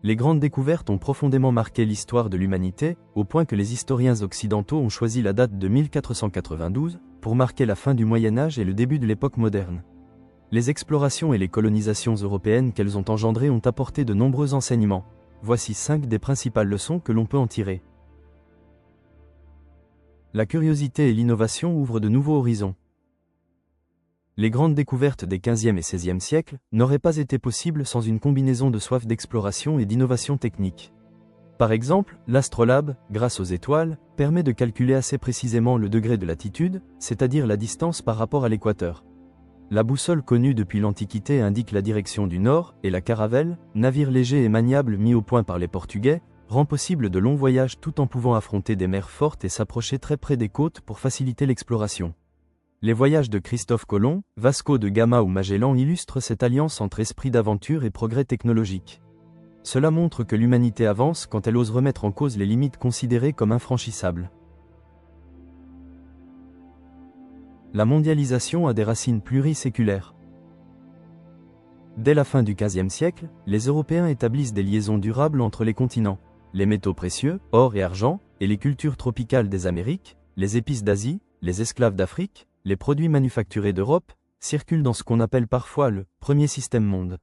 Les grandes découvertes ont profondément marqué l'histoire de l'humanité, au point que les historiens occidentaux ont choisi la date de 1492 pour marquer la fin du Moyen Âge et le début de l'époque moderne. Les explorations et les colonisations européennes qu'elles ont engendrées ont apporté de nombreux enseignements. Voici 5 des principales leçons que l'on peut en tirer. La curiosité et l'innovation ouvrent de nouveaux horizons. Les grandes découvertes des XVe et XVIe siècles n'auraient pas été possibles sans une combinaison de soif d'exploration et d'innovation technique. Par exemple, l'astrolabe, grâce aux étoiles, permet de calculer assez précisément le degré de latitude, c'est-à-dire la distance par rapport à l'équateur. La boussole connue depuis l'Antiquité indique la direction du nord, et la caravelle, navire léger et maniable mis au point par les Portugais, rend possible de longs voyages tout en pouvant affronter des mers fortes et s'approcher très près des côtes pour faciliter l'exploration. Les voyages de Christophe Colomb, Vasco de Gama ou Magellan illustrent cette alliance entre esprit d'aventure et progrès technologique. Cela montre que l'humanité avance quand elle ose remettre en cause les limites considérées comme infranchissables. La mondialisation a des racines pluriséculaires. Dès la fin du XVe siècle, les Européens établissent des liaisons durables entre les continents. Les métaux précieux, or et argent, et les cultures tropicales des Amériques, les épices d'Asie, les esclaves d'Afrique, les produits manufacturés d'Europe, circulent dans ce qu'on appelle parfois le « premier système monde ».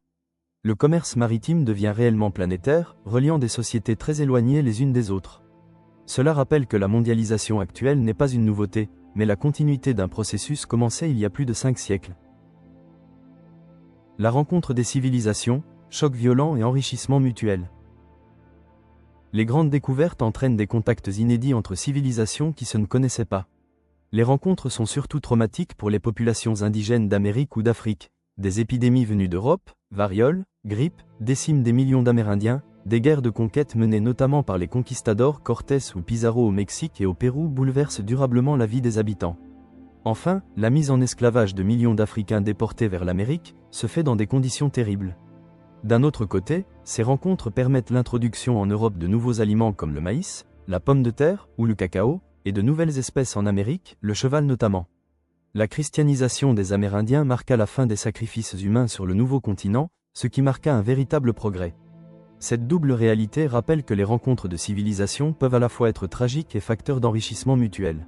Le commerce maritime devient réellement planétaire, reliant des sociétés très éloignées les unes des autres. Cela rappelle que la mondialisation actuelle n'est pas une nouveauté, mais la continuité d'un processus commencé il y a plus de 5 siècles. La rencontre des civilisations, choc violent et enrichissement mutuel. Les grandes découvertes entraînent des contacts inédits entre civilisations qui se ne connaissaient pas. Les rencontres sont surtout traumatiques pour les populations indigènes d'Amérique ou d'Afrique. Des épidémies venues d'Europe, variole, grippe, déciment des millions d'Amérindiens, des guerres de conquête menées notamment par les conquistadors Cortés ou Pizarro au Mexique et au Pérou bouleversent durablement la vie des habitants. Enfin, la mise en esclavage de millions d'Africains déportés vers l'Amérique se fait dans des conditions terribles. D'un autre côté, ces rencontres permettent l'introduction en Europe de nouveaux aliments comme le maïs, la pomme de terre ou le cacao, et de nouvelles espèces en Amérique, le cheval notamment. La christianisation des Amérindiens marqua la fin des sacrifices humains sur le nouveau continent, ce qui marqua un véritable progrès. Cette double réalité rappelle que les rencontres de civilisations peuvent à la fois être tragiques et facteurs d'enrichissement mutuel.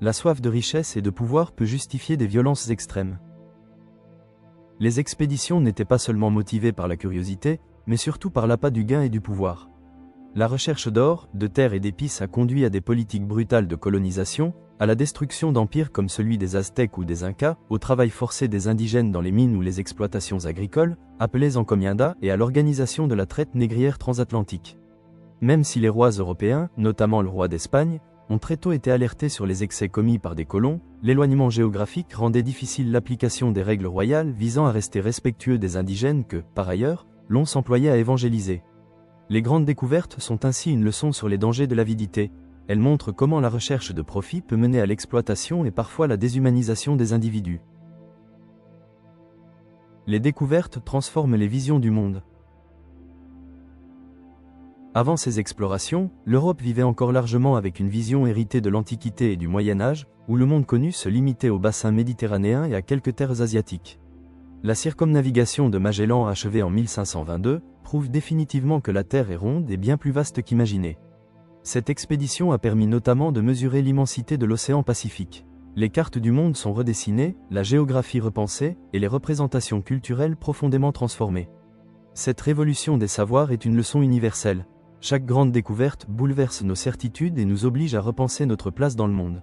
La soif de richesse et de pouvoir peut justifier des violences extrêmes. Les expéditions n'étaient pas seulement motivées par la curiosité, mais surtout par l'appât du gain et du pouvoir. La recherche d'or, de terre et d'épices a conduit à des politiques brutales de colonisation, à la destruction d'empires comme celui des Aztèques ou des Incas, au travail forcé des indigènes dans les mines ou les exploitations agricoles, appelées encomiendas, et à l'organisation de la traite négrière transatlantique. Même si les rois européens, notamment le roi d'Espagne, ont très tôt été alertés sur les excès commis par des colons, l'éloignement géographique rendait difficile l'application des règles royales visant à rester respectueux des indigènes que, par ailleurs, l'on s'employait à évangéliser. Les grandes découvertes sont ainsi une leçon sur les dangers de l'avidité. Elles montrent comment la recherche de profit peut mener à l'exploitation et parfois la déshumanisation des individus. Les découvertes transforment les visions du monde. Avant ces explorations, l'Europe vivait encore largement avec une vision héritée de l'Antiquité et du Moyen Âge, où le monde connu se limitait au bassin méditerranéen et à quelques terres asiatiques. La circumnavigation de Magellan achevée en 1522 prouve définitivement que la Terre est ronde et bien plus vaste qu'imaginée. Cette expédition a permis notamment de mesurer l'immensité de l'océan Pacifique. Les cartes du monde sont redessinées, la géographie repensée et les représentations culturelles profondément transformées. Cette révolution des savoirs est une leçon universelle. Chaque grande découverte bouleverse nos certitudes et nous oblige à repenser notre place dans le monde.